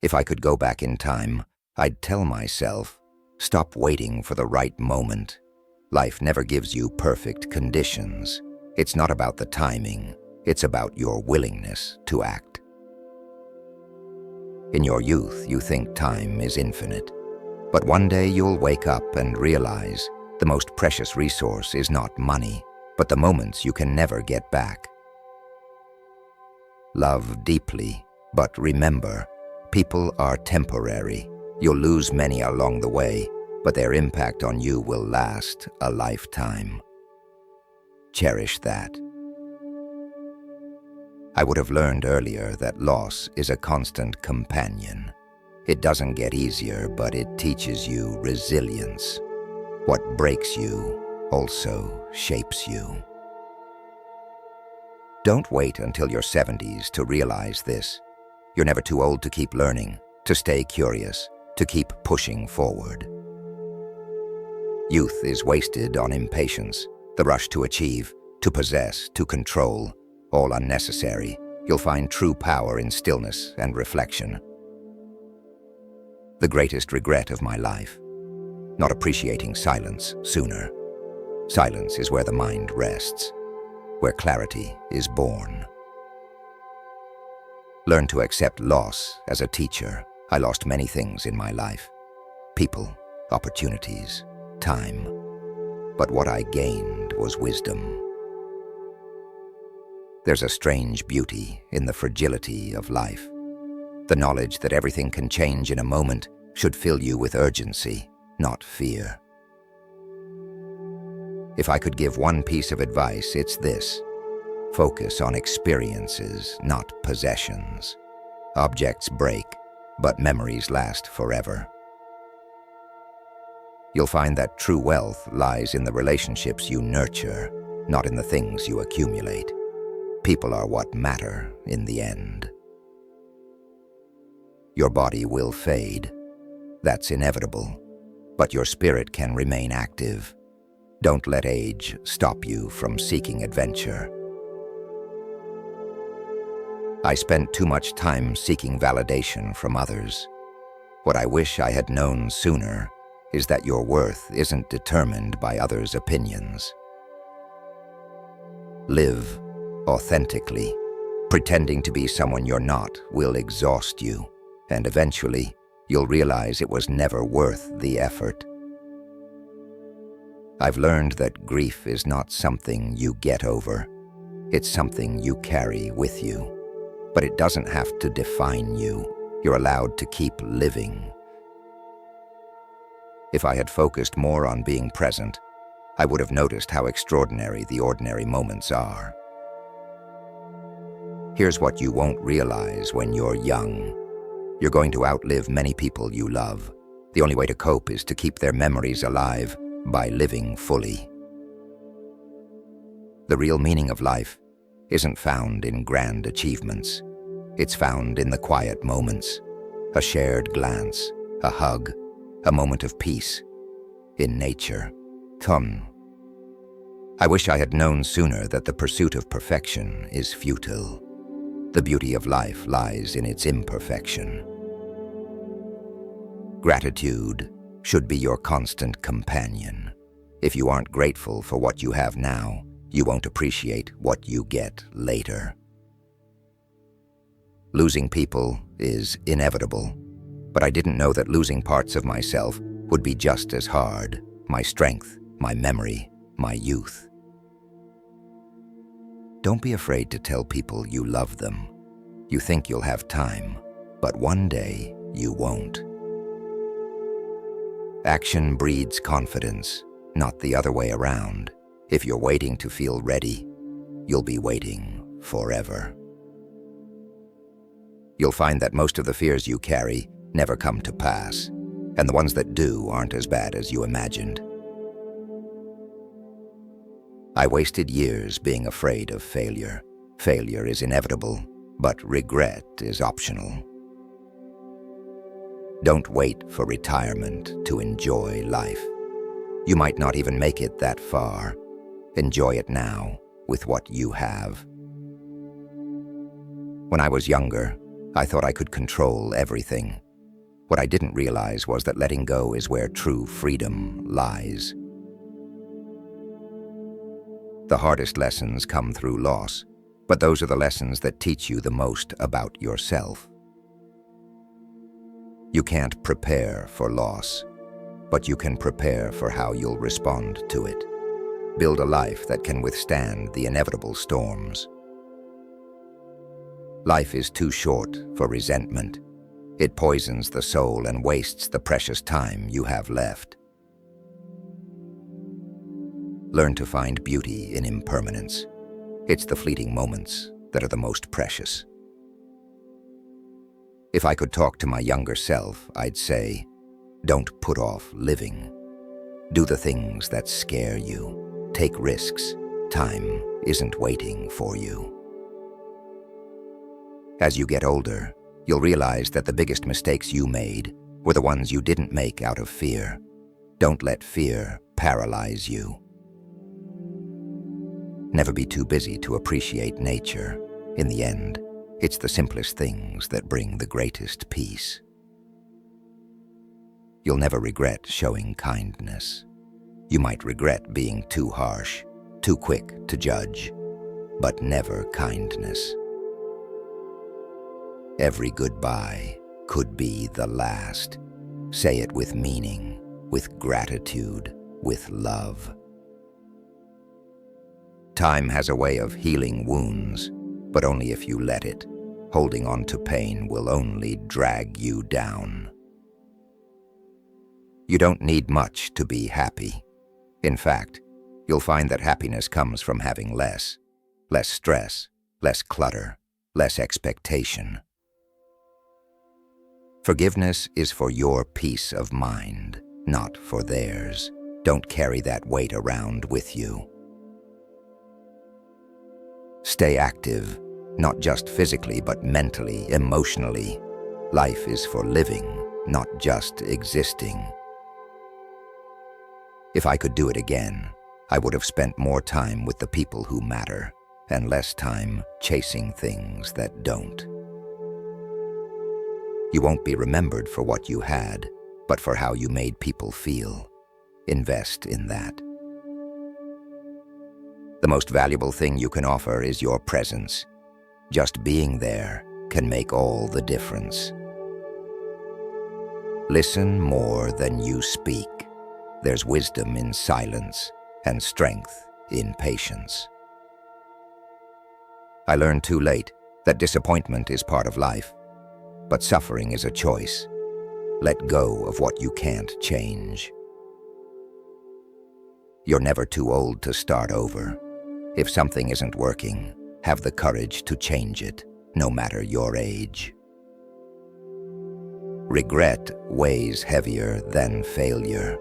If I could go back in time, I'd tell myself, stop waiting for the right moment. Life never gives you perfect conditions. It's not about the timing, it's about your willingness to act. In your youth, you think time is infinite. But one day you'll wake up and realize the most precious resource is not money, but the moments you can never get back. Love deeply, but remember, people are temporary. You'll lose many along the way, but their impact on you will last a lifetime. Cherish that. I would have learned earlier that loss is a constant companion. It doesn't get easier, but it teaches you resilience. What breaks you also shapes you. Don't wait until your 70s to realize this. You're never too old to keep learning, to stay curious, to keep pushing forward. Youth is wasted on impatience, the rush to achieve, to possess, to control, all unnecessary. You'll find true power in stillness and reflection. The greatest regret of my life, not appreciating silence sooner. Silence is where the mind rests, where clarity is born. Learn to accept loss as a teacher. I lost many things in my life. People, opportunities, time. But what I gained was wisdom. There's a strange beauty in the fragility of life. The knowledge that everything can change in a moment should fill you with urgency, not fear. If I could give one piece of advice, it's this. Focus on experiences, not possessions. Objects break, but memories last forever. You'll find that true wealth lies in the relationships you nurture, not in the things you accumulate. People are what matter in the end. Your body will fade. That's inevitable. But your spirit can remain active. Don't let age stop you from seeking adventure. I spent too much time seeking validation from others. What I wish I had known sooner is that your worth isn't determined by others' opinions. Live authentically. Pretending to be someone you're not will exhaust you, and eventually you'll realize it was never worth the effort. I've learned that grief is not something you get over. It's something you carry with you. But it doesn't have to define you. You're allowed to keep living. If I had focused more on being present, I would have noticed how extraordinary the ordinary moments are. Here's what you won't realize when you're young. You're going to outlive many people you love. The only way to cope is to keep their memories alive by living fully. The real meaning of life isn't found in grand achievements. It's found in the quiet moments, a shared glance, a hug, a moment of peace, in nature. I wish I had known sooner that the pursuit of perfection is futile. The beauty of life lies in its imperfection. Gratitude should be your constant companion. If you aren't grateful for what you have now, you won't appreciate what you get later. Losing people is inevitable, but I didn't know that losing parts of myself would be just as hard. My strength, my memory, my youth. Don't be afraid to tell people you love them. You think you'll have time, but one day you won't. Action breeds confidence, not the other way around. If you're waiting to feel ready, you'll be waiting forever. You'll find that most of the fears you carry never come to pass, and the ones that do aren't as bad as you imagined. I wasted years being afraid of failure. Failure is inevitable, but regret is optional. Don't wait for retirement to enjoy life. You might not even make it that far. Enjoy it now with what you have. When I was younger, I thought I could control everything. What I didn't realize was that letting go is where true freedom lies. The hardest lessons come through loss, but those are the lessons that teach you the most about yourself. You can't prepare for loss, but you can prepare for how you'll respond to it. Build a life that can withstand the inevitable storms. Life is too short for resentment. It poisons the soul and wastes the precious time you have left. Learn to find beauty in impermanence. It's the fleeting moments that are the most precious. If I could talk to my younger self, I'd say, don't put off living. Do the things that scare you. Take risks. Time isn't waiting for you. As you get older, you'll realize that the biggest mistakes you made were the ones you didn't make out of fear. Don't let fear paralyze you. Never be too busy to appreciate nature. In the end, it's the simplest things that bring the greatest peace. You'll never regret showing kindness. You might regret being too harsh, too quick to judge, but never kindness. Every goodbye could be the last. Say it with meaning, with gratitude, with love. Time has a way of healing wounds, but only if you let it. Holding on to pain will only drag you down. You don't need much to be happy. In fact, you'll find that happiness comes from having less stress, less clutter, less expectation. Forgiveness is for your peace of mind, not for theirs. Don't carry that weight around with you. Stay active, not just physically, but mentally, emotionally. Life is for living, not just existing. If I could do it again, I would have spent more time with the people who matter and less time chasing things that don't. You won't be remembered for what you had, but for how you made people feel. Invest in that. The most valuable thing you can offer is your presence. Just being there can make all the difference. Listen more than you speak. There's wisdom in silence and strength in patience. I learned too late that disappointment is part of life, but suffering is a choice. Let go of what you can't change. You're never too old to start over. If something isn't working, have the courage to change it, no matter your age. Regret weighs heavier than failure.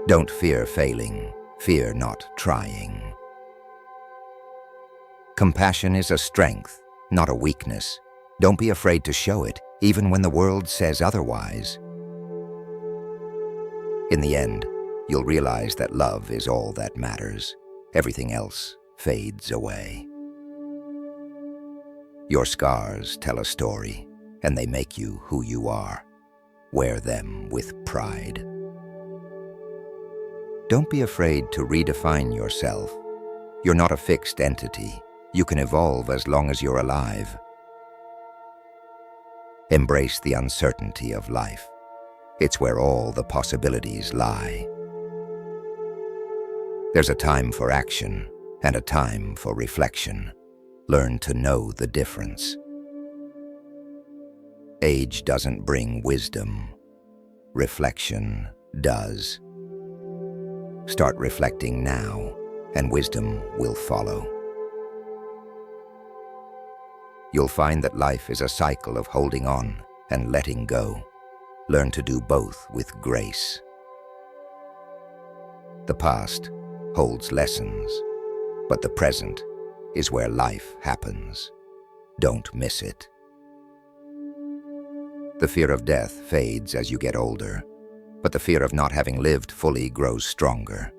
Don't fear failing, fear not trying. Compassion is a strength, not a weakness. Don't be afraid to show it, even when the world says otherwise. In the end, you'll realize that love is all that matters. Everything else fades away. Your scars tell a story, and they make you who you are. Wear them with pride. Don't be afraid to redefine yourself. You're not a fixed entity. You can evolve as long as you're alive. Embrace the uncertainty of life. It's where all the possibilities lie. There's a time for action and a time for reflection. Learn to know the difference. Age doesn't bring wisdom. Reflection does. Start reflecting now, and wisdom will follow. You'll find that life is a cycle of holding on and letting go. Learn to do both with grace. The past holds lessons, but the present is where life happens. Don't miss it. The fear of death fades as you get older, but the fear of not having lived fully grows stronger.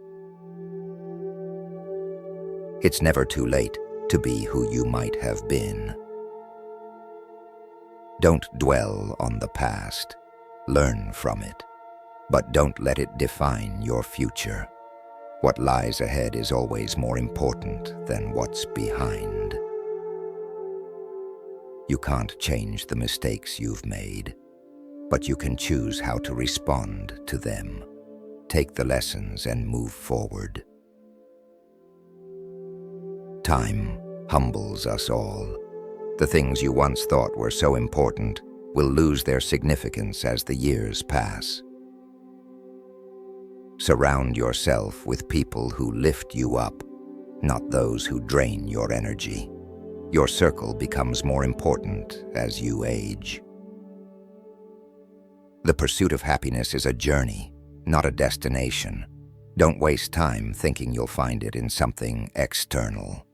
It's never too late to be who you might have been. Don't dwell on the past. Learn from it. But don't let it define your future. What lies ahead is always more important than what's behind. You can't change the mistakes you've made, but you can choose how to respond to them. Take the lessons and move forward. Time humbles us all. The things you once thought were so important will lose their significance as the years pass. Surround yourself with people who lift you up, not those who drain your energy. Your circle becomes more important as you age. The pursuit of happiness is a journey, not a destination. Don't waste time thinking you'll find it in something external.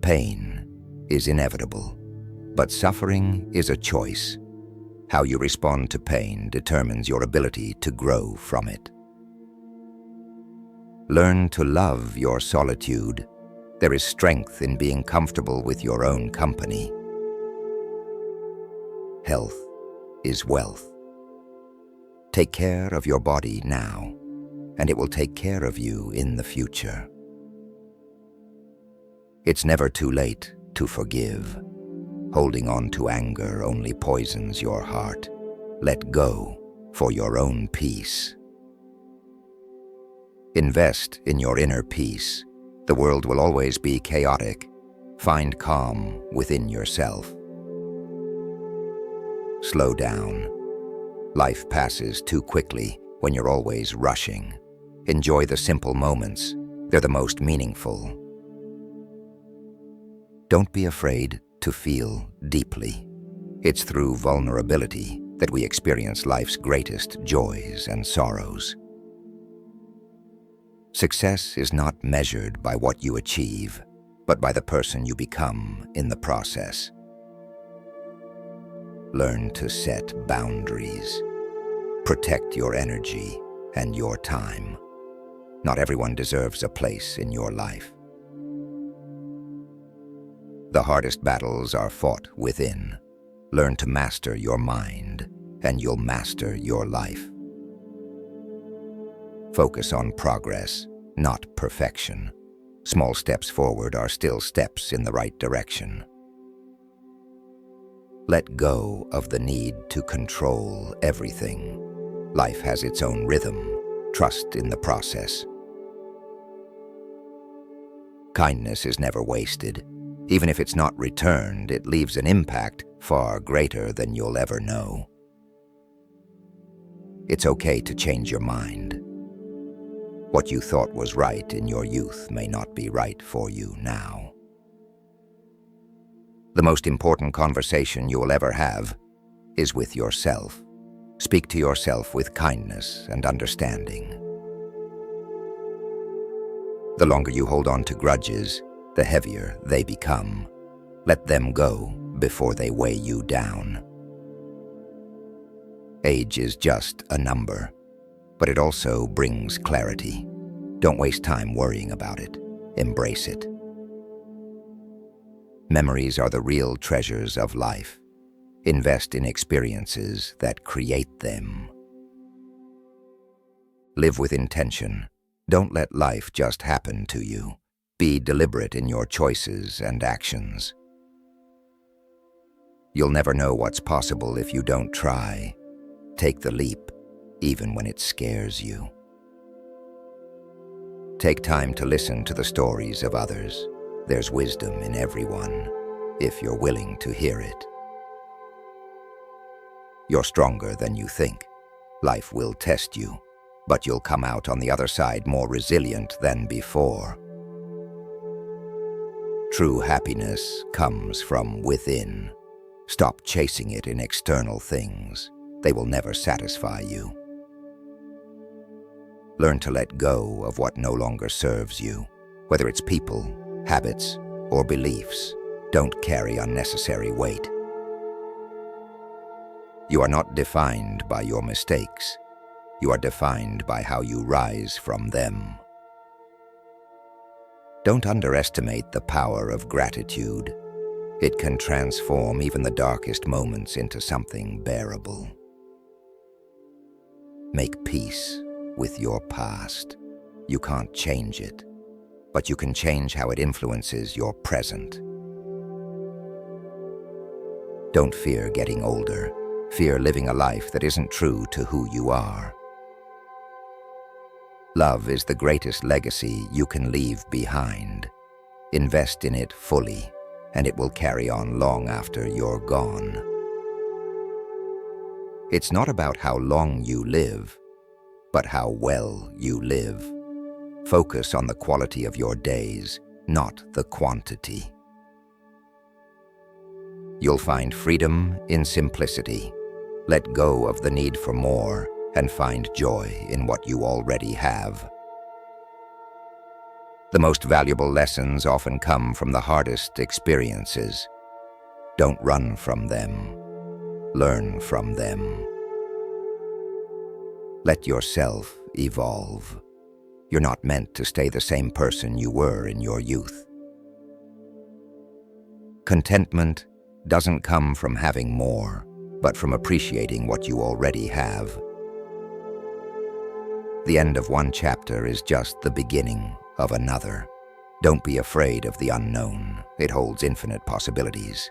Pain is inevitable, but suffering is a choice. How you respond to pain determines your ability to grow from it. Learn to love your solitude. There is strength in being comfortable with your own company. Health is wealth. Take care of your body now, and it will take care of you in the future. It's never too late to forgive. Holding on to anger only poisons your heart. Let go for your own peace. Invest in your inner peace. The world will always be chaotic. Find calm within yourself. Slow down. Life passes too quickly when you're always rushing. Enjoy the simple moments. They're the most meaningful. Don't be afraid to feel deeply. It's through vulnerability that we experience life's greatest joys and sorrows. Success is not measured by what you achieve, but by the person you become in the process. Learn to set boundaries. Protect your energy and your time. Not everyone deserves a place in your life. The hardest battles are fought within. Learn to master your mind, and you'll master your life. Focus on progress, not perfection. Small steps forward are still steps in the right direction. Let go of the need to control everything. Life has its own rhythm. Trust in the process. Kindness is never wasted. Even if it's not returned, it leaves an impact far greater than you'll ever know. It's okay to change your mind. What you thought was right in your youth may not be right for you now. The most important conversation you will ever have is with yourself. Speak to yourself with kindness and understanding. The longer you hold on to grudges, the heavier they become. Let them go before they weigh you down. Age is just a number, but it also brings clarity. Don't waste time worrying about it. Embrace it. Memories are the real treasures of life. Invest in experiences that create them. Live with intention. Don't let life just happen to you. Be deliberate in your choices and actions. You'll never know what's possible if you don't try. Take the leap, even when it scares you. Take time to listen to the stories of others. There's wisdom in everyone, if you're willing to hear it. You're stronger than you think. Life will test you, but you'll come out on the other side more resilient than before. True happiness comes from within. Stop chasing it in external things. They will never satisfy you. Learn to let go of what no longer serves you. Whether it's people, habits, or beliefs, don't carry unnecessary weight. You are not defined by your mistakes. You are defined by how you rise from them. Don't underestimate the power of gratitude. It can transform even the darkest moments into something bearable. Make peace with your past. You can't change it, but you can change how it influences your present. Don't fear getting older. Fear living a life that isn't true to who you are. Love is the greatest legacy you can leave behind. Invest in it fully, and it will carry on long after you're gone. It's not about how long you live, but how well you live. Focus on the quality of your days, not the quantity. You'll find freedom in simplicity. Let go of the need for more and find joy in what you already have. The most valuable lessons often come from the hardest experiences. Don't run from them. Learn from them. Let yourself evolve. You're not meant to stay the same person you were in your youth. Contentment doesn't come from having more, but from appreciating what you already have. The end of one chapter is just the beginning of another. Don't be afraid of the unknown. It holds infinite possibilities.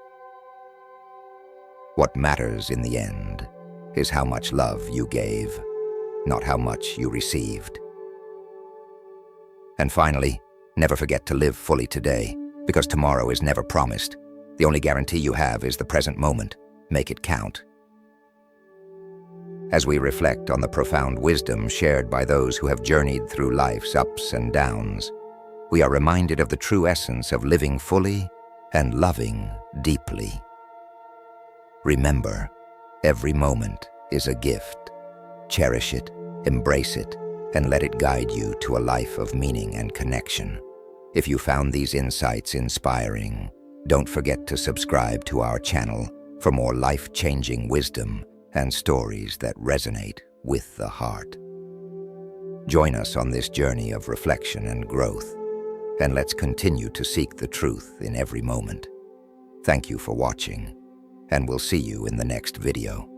What matters in the end is how much love you gave, not how much you received. And finally, never forget to live fully today, because tomorrow is never promised. The only guarantee you have is the present moment. Make it count. As we reflect on the profound wisdom shared by those who have journeyed through life's ups and downs, we are reminded of the true essence of living fully and loving deeply. Remember, every moment is a gift. Cherish it, embrace it, and let it guide you to a life of meaning and connection. If you found these insights inspiring, don't forget to subscribe to our channel for more life-changing wisdom and stories that resonate with the heart. Join us on this journey of reflection and growth, and let's continue to seek the truth in every moment. Thank you for watching, and we'll see you in the next video.